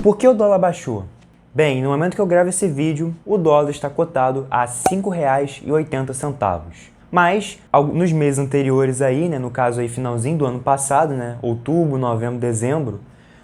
por que o dólar baixou? Bem, no momento que eu gravo esse vídeo, o dólar está cotado a R$ 5,80. Mas, nos meses anteriores aí, né, no caso aí finalzinho do ano passado, né, outubro, novembro, dezembro,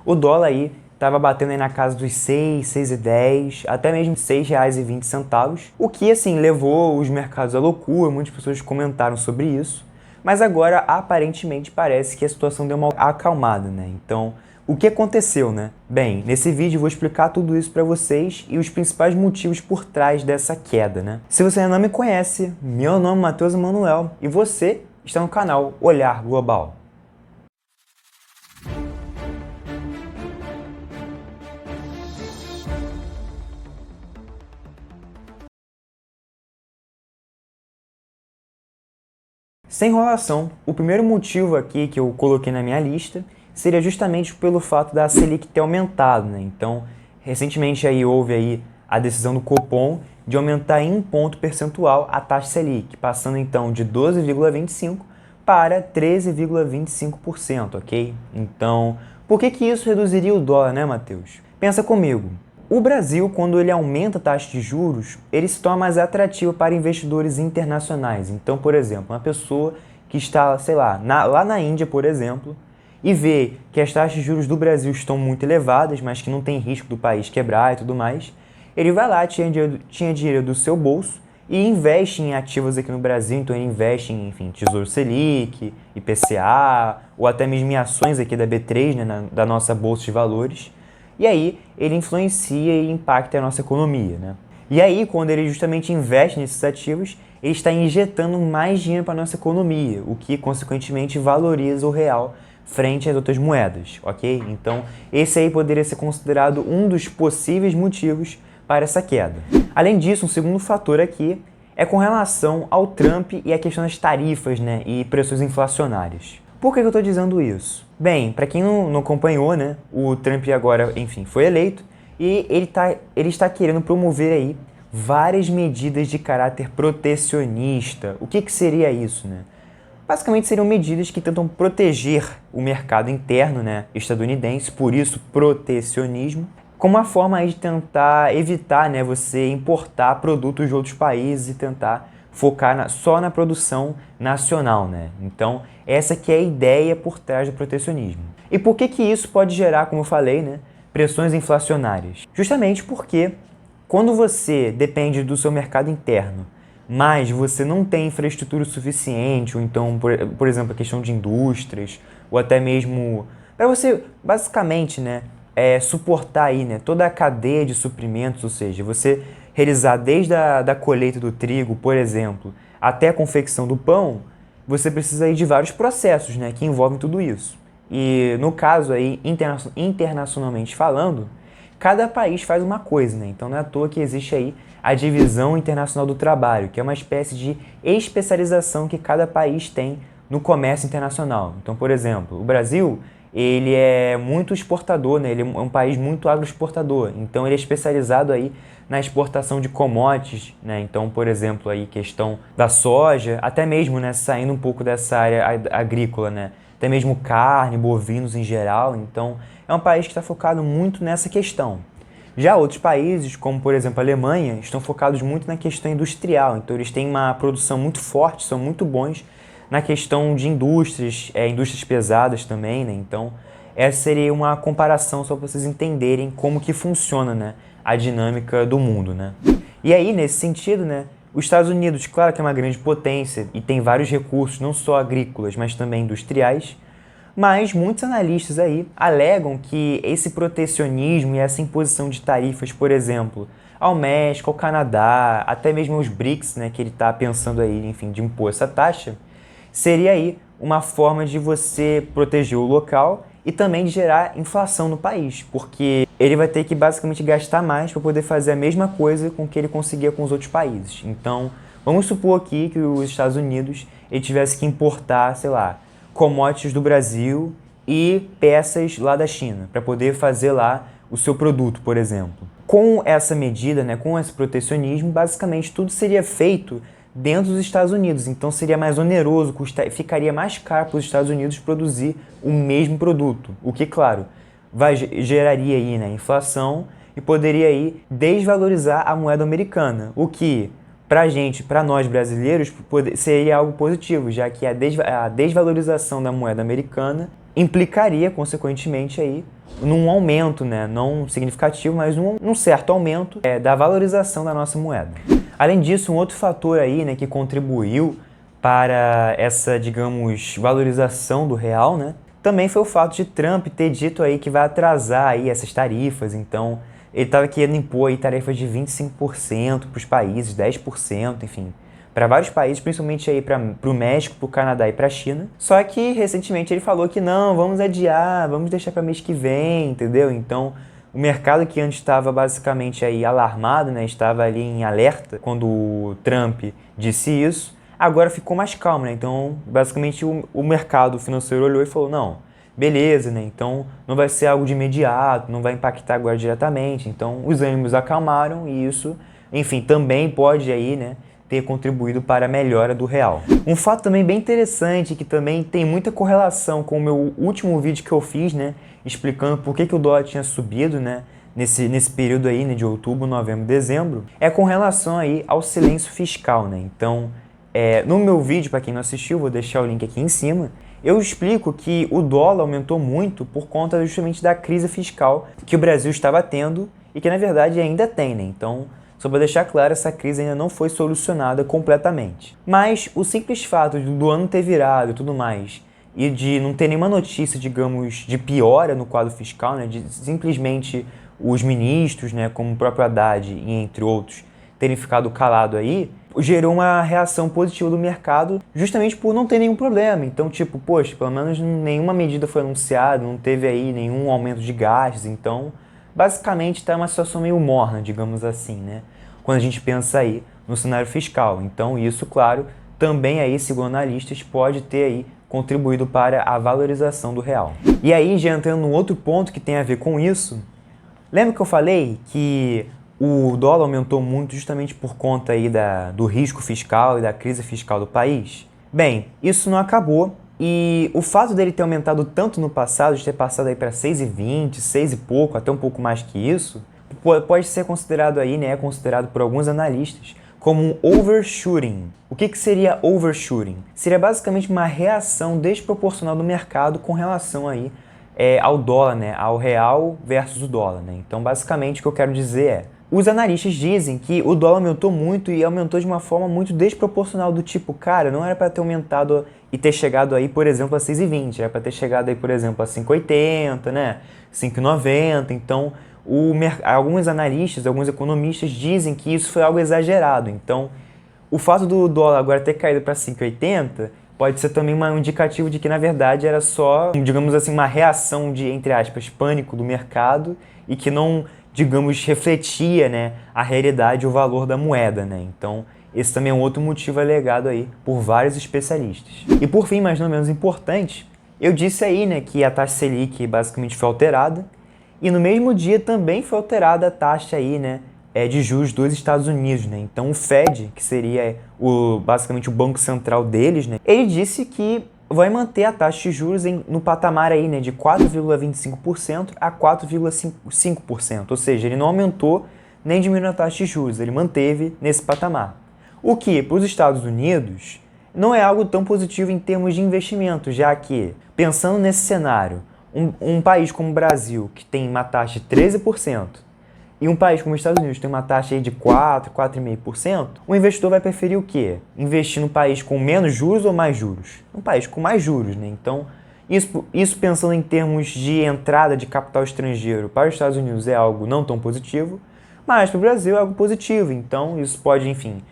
o dólar aí estava batendo aí na casa dos 6, 6,10, até mesmo R$ 6,20, o que assim levou os mercados à loucura, muitas pessoas comentaram sobre isso, mas agora aparentemente parece que a situação deu uma acalmada, né? Então, o que aconteceu, né? Bem, nesse vídeo eu vou explicar tudo isso para vocês e os principais motivos por trás dessa queda, né? Se você ainda não me conhece, meu nome é Matheus Emanuel e você está no canal Olhar Global. Sem enrolação, o primeiro motivo aqui que eu coloquei na minha lista seria justamente pelo fato da Selic ter aumentado, né? Então, recentemente aí houve aí a decisão do Copom de aumentar em 1 ponto percentual a taxa Selic, passando então de 12,25% para 13,25%, ok? Então, por que isso reduziria o dólar, né, Matheus? Pensa comigo. O Brasil, quando ele aumenta a taxa de juros, ele se torna mais atrativo para investidores internacionais. Então, por exemplo, uma pessoa que está, sei lá, lá na Índia, por exemplo, e vê que as taxas de juros do Brasil estão muito elevadas, mas que não tem risco do país quebrar e tudo mais, ele vai lá, tira dinheiro do seu bolso e investe em ativos aqui no Brasil. Então ele investe em, enfim, Tesouro Selic, IPCA, ou até mesmo em ações aqui da B3, né, da nossa Bolsa de Valores. E aí ele influencia e impacta a nossa economia, né? E aí, quando ele justamente investe nesses ativos, ele está injetando mais dinheiro para a nossa economia, o que, consequentemente, valoriza o real frente às outras moedas, ok? Então, esse aí poderia ser considerado um dos possíveis motivos para essa queda. Além disso, um segundo fator aqui é com relação ao Trump e a questão das tarifas, né, e pressões inflacionárias. Por que eu estou dizendo isso? Bem, para quem não acompanhou, né, o Trump agora, enfim, foi eleito e ele está querendo promover aí várias medidas de caráter protecionista. O que seria isso, né? Basicamente seriam medidas que tentam proteger o mercado interno, né, estadunidense, por isso protecionismo, como uma forma aí de tentar evitar, né, você importar produtos de outros países e tentar focar só na produção nacional, né? Então, essa que é a ideia por trás do protecionismo. E por que isso pode gerar, como eu falei, né, pressões inflacionárias? Justamente porque quando você depende do seu mercado interno, mas você não tem infraestrutura suficiente, ou então, por exemplo, a questão de indústrias, ou até mesmo para você, basicamente, né, suportar aí, né, toda a cadeia de suprimentos, ou seja, você realizar desde a colheita do trigo, por exemplo, até a confecção do pão, você precisa aí de vários processos, né, que envolvem tudo isso. E no caso aí, internacionalmente falando, cada país faz uma coisa, né? Então não é à toa que existe aí a divisão internacional do trabalho, que é uma espécie de especialização que cada país tem no comércio internacional. Então, por exemplo, o Brasil, ele é muito exportador, né? Ele é um país muito agroexportador, então ele é especializado aí na exportação de commodities, né? Então, por exemplo, aí questão da soja, até mesmo, né, saindo um pouco dessa área agrícola, né? Até mesmo carne, bovinos em geral. Então, é um país que está focado muito nessa questão. Já outros países, como por exemplo a Alemanha, estão focados muito na questão industrial. Então, eles têm uma produção muito forte, são muito bons na questão de indústrias, indústrias pesadas também, né? Então, essa seria uma comparação só para vocês entenderem como que funciona, né, a dinâmica do mundo, né? E aí, nesse sentido, né, os Estados Unidos, claro que é uma grande potência e tem vários recursos, não só agrícolas, mas também industriais, mas muitos analistas aí alegam que esse protecionismo e essa imposição de tarifas, por exemplo, ao México, ao Canadá, até mesmo aos BRICS, né, que ele está pensando aí, enfim, de impor essa taxa, seria aí uma forma de você proteger o local e também de gerar inflação no país, porque ele vai ter que basicamente gastar mais para poder fazer a mesma coisa com que ele conseguia com os outros países. Então, vamos supor aqui que os Estados Unidos ele tivesse que importar, sei lá, commodities do Brasil e peças lá da China, para poder fazer lá o seu produto, por exemplo. Com essa medida, né, com esse protecionismo, basicamente tudo seria feito dentro dos Estados Unidos, então seria mais oneroso, ficaria mais caro para os Estados Unidos produzir o mesmo produto, o que, claro, geraria aí, né, inflação e poderia aí desvalorizar a moeda americana, o que pra gente, para nós brasileiros, seria algo positivo, já que a desvalorização da moeda americana implicaria, consequentemente, aí, num aumento, né, não significativo, mas num certo aumento da valorização da nossa moeda. Além disso, um outro fator aí, né, que contribuiu para essa, digamos, valorização do real, né, também foi o fato de Trump ter dito aí que vai atrasar aí essas tarifas. Então, ele estava querendo impor aí tarifas de 25% para os países, 10%, enfim, para vários países, principalmente aí para o México, para o Canadá e para a China. Só que recentemente ele falou que não, vamos adiar, vamos deixar para mês que vem, entendeu? Então, o mercado que antes estava basicamente aí alarmado, né, estava ali em alerta quando o Trump disse isso, agora ficou mais calmo, né? Então, basicamente o mercado financeiro olhou e falou, não, beleza, né? Então não vai ser algo de imediato, não vai impactar agora diretamente. Então os ânimos acalmaram e isso, enfim, também pode aí, né, ter contribuído para a melhora do real. Um fato também bem interessante, que também tem muita correlação com o meu último vídeo que eu fiz, né, explicando por que o dólar tinha subido, né, nesse período aí, né, de outubro, novembro, dezembro, é com relação aí ao silêncio fiscal, né? Então, no meu vídeo, para quem não assistiu, vou deixar o link aqui em cima, eu explico que o dólar aumentou muito por conta justamente da crise fiscal que o Brasil estava tendo e que, na verdade, ainda tem, né? Então, só para deixar claro, essa crise ainda não foi solucionada completamente. Mas o simples fato do ano ter virado e tudo mais, e de não ter nenhuma notícia, digamos, de piora no quadro fiscal, né? De simplesmente os ministros, né, como o próprio Haddad e entre outros, terem ficado calado aí, gerou uma reação positiva do mercado justamente por não ter nenhum problema. Então, tipo, poxa, pelo menos nenhuma medida foi anunciada, não teve aí nenhum aumento de gastos. Então, basicamente está uma situação meio morna, digamos assim, né? Quando a gente pensa aí no cenário fiscal. Então, isso, claro, também aí, segundo analistas, pode ter aí contribuído para a valorização do real. E aí, já entrando num outro ponto que tem a ver com isso, lembra que eu falei que o dólar aumentou muito justamente por conta aí do risco fiscal e da crise fiscal do país? Bem, isso não acabou e o fato dele ter aumentado tanto no passado, de ter passado aí para 6,20, 6 e pouco, até um pouco mais que isso, pode ser considerado aí, né, considerado por alguns analistas como um overshooting. O que seria overshooting? Seria basicamente uma reação desproporcional do mercado com relação aí ao dólar, né, ao real versus o dólar, né? Então, basicamente, o que eu quero dizer é, os analistas dizem que o dólar aumentou muito e aumentou de uma forma muito desproporcional, do tipo, cara, não era para ter aumentado e ter chegado aí, por exemplo, a 6,20, era para ter chegado aí, por exemplo, a 5,80, né, 5,90. Então, alguns analistas, alguns economistas dizem que isso foi algo exagerado. Então, o fato do dólar agora ter caído para 5,80 pode ser também um indicativo de que, na verdade, era só, digamos assim, uma reação de, entre aspas, pânico do mercado e que não, digamos, refletia, né, a realidade e o valor da moeda, né? Então, esse também é um outro motivo alegado aí por vários especialistas. E por fim, mas não menos importante, eu disse aí, né, que a taxa Selic basicamente foi alterada e no mesmo dia também foi alterada a taxa aí, né, de juros dos Estados Unidos, né? Então o Fed, que seria basicamente o banco central deles, né, ele disse que vai manter a taxa de juros no patamar aí, né, de 4,25% a 4,5%, ou seja, ele não aumentou nem diminuiu a taxa de juros, ele manteve nesse patamar. O que, para os Estados Unidos, não é algo tão positivo em termos de investimento, já que, pensando nesse cenário, um país como o Brasil, que tem uma taxa de 13%, e um país como os Estados Unidos tem uma taxa aí de 4, 4,5%, o investidor vai preferir o quê? Investir num país com menos juros ou mais juros? Um país com mais juros, né? Então, isso pensando em termos de entrada de capital estrangeiro para os Estados Unidos é algo não tão positivo, mas para o Brasil é algo positivo. Então, isso pode, enfim,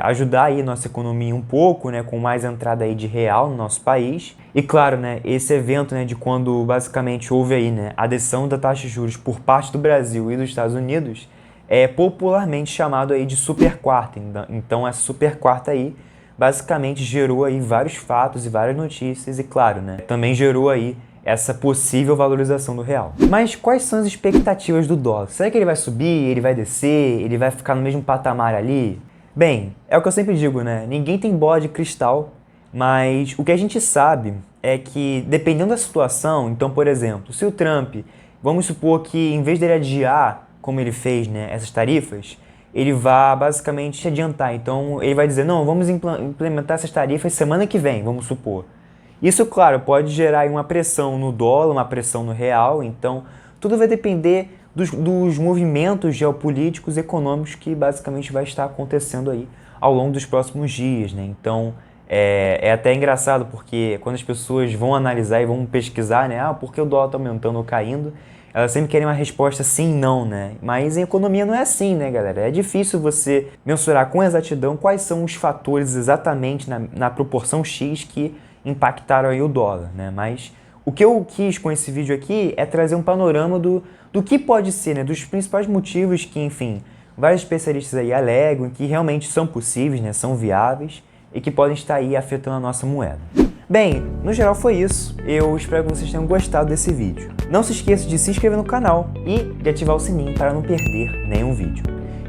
ajudar aí a nossa economia um pouco, né, com mais entrada aí de real no nosso país. E claro, né, esse evento, né, de quando basicamente houve aí, né, a decisão da taxa de juros por parte do Brasil e dos Estados Unidos, é popularmente chamado aí de super quarta. Então essa super quarta aí basicamente gerou aí vários fatos e várias notícias e claro, né, também gerou aí essa possível valorização do real. Mas quais são as expectativas do dólar? Será que ele vai subir, ele vai descer, ele vai ficar no mesmo patamar ali? Bem, é o que eu sempre digo, né? Ninguém tem bola de cristal, mas o que a gente sabe é que, dependendo da situação, então, por exemplo, se o Trump vamos supor que em vez dele adiar, como ele fez, né, essas tarifas, ele vai basicamente adiantar. Então ele vai dizer, não, vamos implementar essas tarifas semana que vem, vamos supor. Isso, claro, pode gerar uma pressão no dólar, uma pressão no real, então tudo vai depender dos movimentos geopolíticos e econômicos que basicamente vai estar acontecendo aí ao longo dos próximos dias, né? Então é até engraçado porque quando as pessoas vão analisar e vão pesquisar, né? Ah, por que o dólar está aumentando ou caindo? Elas sempre querem uma resposta sim, não, né? Mas em economia não é assim, né, galera? É difícil você mensurar com exatidão quais são os fatores exatamente na proporção X que impactaram aí o dólar, né? Mas o que eu quis com esse vídeo aqui é trazer um panorama do que pode ser, né? Dos principais motivos que, enfim, vários especialistas aí alegam que realmente são possíveis, né? São viáveis e que podem estar aí afetando a nossa moeda. Bem, no geral foi isso. Eu espero que vocês tenham gostado desse vídeo. Não se esqueça de se inscrever no canal e de ativar o sininho para não perder nenhum vídeo.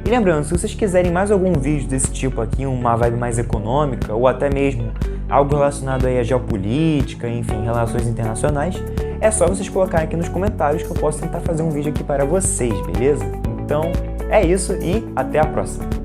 E lembrando, se vocês quiserem mais algum vídeo desse tipo aqui, uma vibe mais econômica ou até mesmo algo relacionado aí à geopolítica, enfim, relações internacionais, é só vocês colocarem aqui nos comentários que eu posso tentar fazer um vídeo aqui para vocês, beleza? Então, é isso e até a próxima!